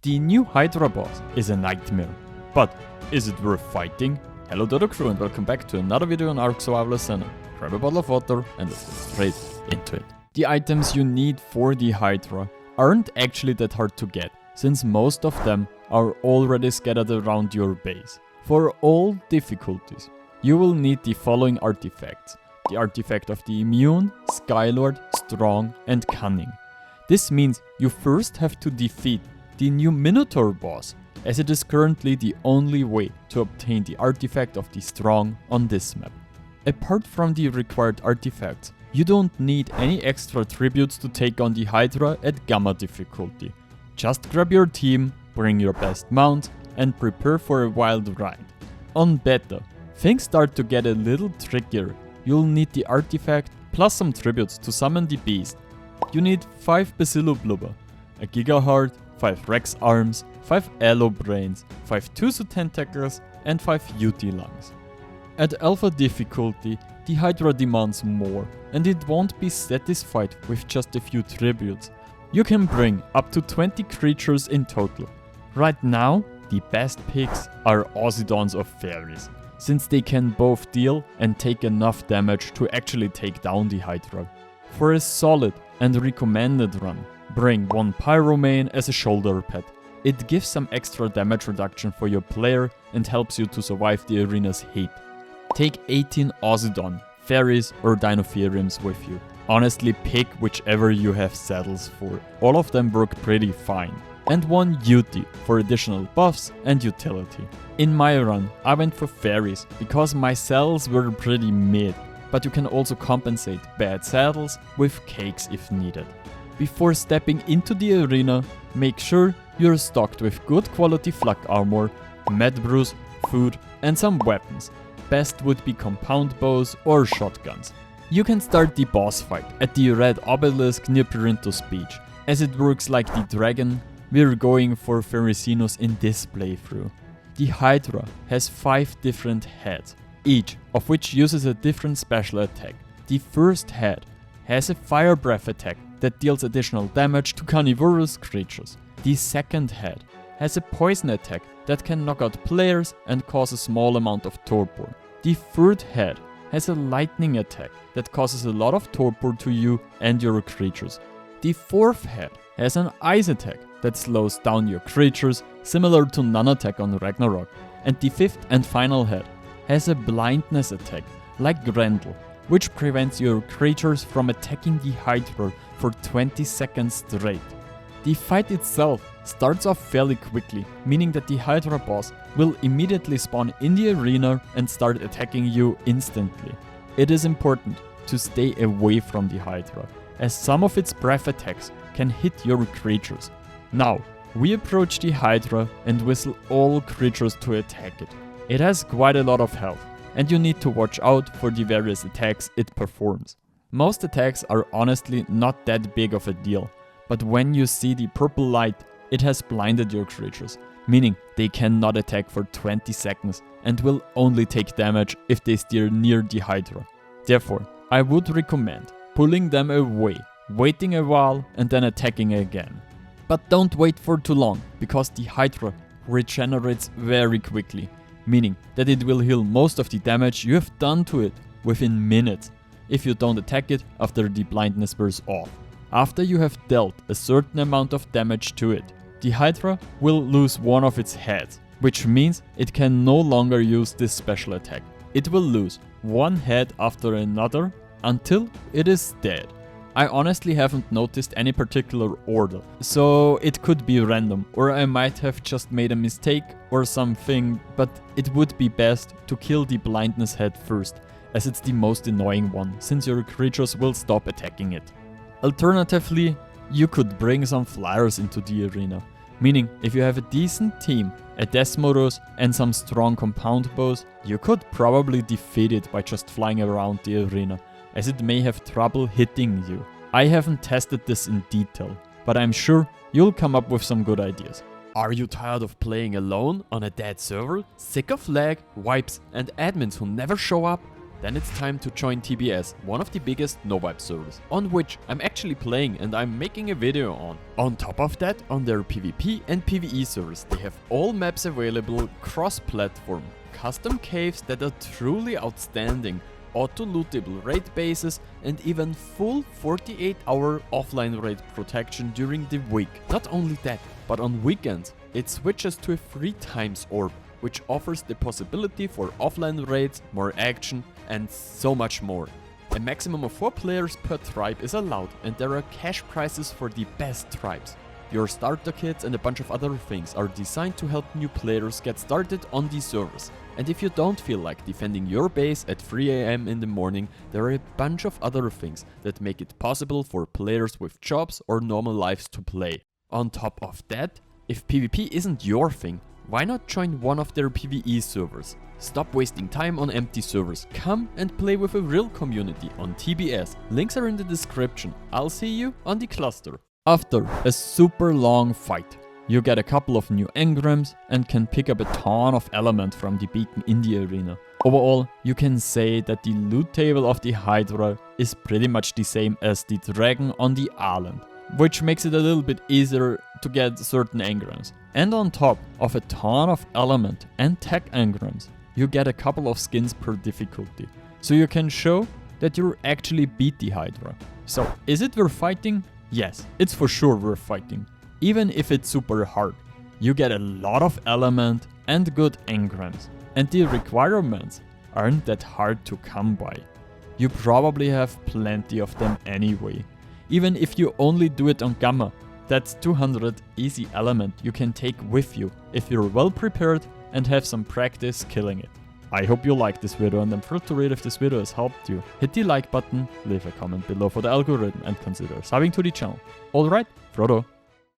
The new Hydra boss is a nightmare, but is it worth fighting? Hello to the crew and welcome back to another video on ARK Ascended. Grab a bottle of water and let's get straight into it. The items you need for the Hydra aren't actually that hard to get, since most of them are already scattered around your base. For all difficulties, you will need the following artifacts. The artifact of the Immune, Skylord, Strong and Cunning. This means you first have to defeat the new Minotaur boss, as it is currently the only way to obtain the artifact of the Strong on this map. Apart from the required artifacts, you don't need any extra tributes to take on the Hydra at Gamma difficulty. Just grab your team, bring your best mount and prepare for a wild ride. On Beta, things start to get a little trickier. You'll need the artifact plus some tributes to summon the beast. You need 5 Bacillo Blubber, a Giga Heart, 5 Rex Arms, 5 Allo Brains, 5 Tuso Tentacles and 5 UT Lungs. At Alpha difficulty, the Hydra demands more, and it won't be satisfied with just a few tributes. You can bring up to 20 creatures in total. Right now, the best picks are Osidons of Fairies, since they can both deal and take enough damage to actually take down the Hydra. For a solid and recommended run, bring 1 Pyromane as a shoulder pad. It gives some extra damage reduction for your player and helps you to survive the arena's heat. Take 18 Osidon, Fairies or Dinotheriums with you. Honestly, pick whichever you have saddles for. All of them work pretty fine. And 1 UT for additional buffs and utility. In my run, I went for Fairies because my saddles were pretty mid, but you can also compensate bad saddles with cakes if needed. Before stepping into the arena, make sure you're stocked with good quality flak armor, med brews, food and some weapons. Best would be compound bows or shotguns. You can start the boss fight at the red obelisk near Pyranthos beach. As it works like the dragon, we're going for Pherezinos in this playthrough. The Hydra has 5 different heads, each of which uses a different special attack. The first head has a fire breath attack that deals additional damage to carnivorous creatures. The second head has a poison attack that can knock out players and cause a small amount of torpor. The third head has a lightning attack that causes a lot of torpor to you and your creatures. The fourth head has an ice attack that slows down your creatures, similar to Nun attack on Ragnarok. And the fifth and final head has a blindness attack, like Grendel, which prevents your creatures from attacking the Hydra for 20 seconds straight. The fight itself starts off fairly quickly, meaning that the Hydra boss will immediately spawn in the arena and start attacking you instantly. It is important to stay away from the Hydra, as some of its breath attacks can hit your creatures. Now, we approach the Hydra and whistle all creatures to attack it. It has quite a lot of health, and you need to watch out for the various attacks it performs. Most attacks are honestly not that big of a deal, but when you see the purple light, it has blinded your creatures, meaning they cannot attack for 20 seconds and will only take damage if they steer near the Hydra. Therefore, I would recommend pulling them away, waiting a while and then attacking again. But don't wait for too long, because the Hydra regenerates very quickly, meaning that it will heal most of the damage you have done to it within minutes if you don't attack it after the blindness wears off. After you have dealt a certain amount of damage to it, the Hydra will lose one of its heads, which means it can no longer use this special attack. It will lose one head after another until it is dead. I honestly haven't noticed any particular order, so it could be random, or I might have just made a mistake or something, but it would be best to kill the blindness head first, as it's the most annoying one, since your creatures will stop attacking it. Alternatively, you could bring some flyers into the arena, meaning if you have a decent team, a Desmodus and some strong compound bows, you could probably defeat it by just flying around the arena, as it may have trouble hitting you. I haven't tested this in detail, but I'm sure you'll come up with some good ideas. Are you tired of playing alone on a dead server? Sick of lag, wipes and admins who never show up? then it's time to join TBS, one of the biggest no-wipe servers, on which I'm actually playing and I'm making a video on. On top of that, on their PvP and PvE servers, they have all maps available cross-platform, custom caves that are truly outstanding, auto-lootable raid bases, and even full 48-hour offline raid protection during the week. Not only that, but on weekends, it switches to a 3 times orb, which offers the possibility for offline raids, more action, and so much more. A maximum of 4 players per tribe is allowed, and there are cash prizes for the best tribes. Your starter kits and a bunch of other things are designed to help new players get started on these servers. And if you don't feel like defending your base at 3 AM in the morning, there are a bunch of other things that make it possible for players with jobs or normal lives to play. On top of that, if PvP isn't your thing, why not join one of their PvE servers? Stop wasting time on empty servers. Come and play with a real community on TBS. Links are in the description. I'll see you on the cluster. After a super long fight, you get a couple of new engrams and can pick up a ton of element from the beacon in the arena. Overall, you can say that the loot table of the Hydra is pretty much the same as the dragon on the island, which makes it a little bit easier to get certain engrams. And on top of a ton of element and tech engrams, you get a couple of skins per difficulty. So you can show that you actually beat the Hydra. So is it worth fighting? Yes, it's for sure worth fighting. Even if it's super hard. You get a lot of element and good engrams. And the requirements aren't that hard to come by. You probably have plenty of them anyway. Even if you only do it on Gamma, that's 200 easy element you can take with you if you're well prepared and have some practice killing it. I hope you liked this video, and I'm thrilled to read if this video has helped you. Hit the like button, leave a comment below for the algorithm, and consider subbing to the channel. Alright, Frodo.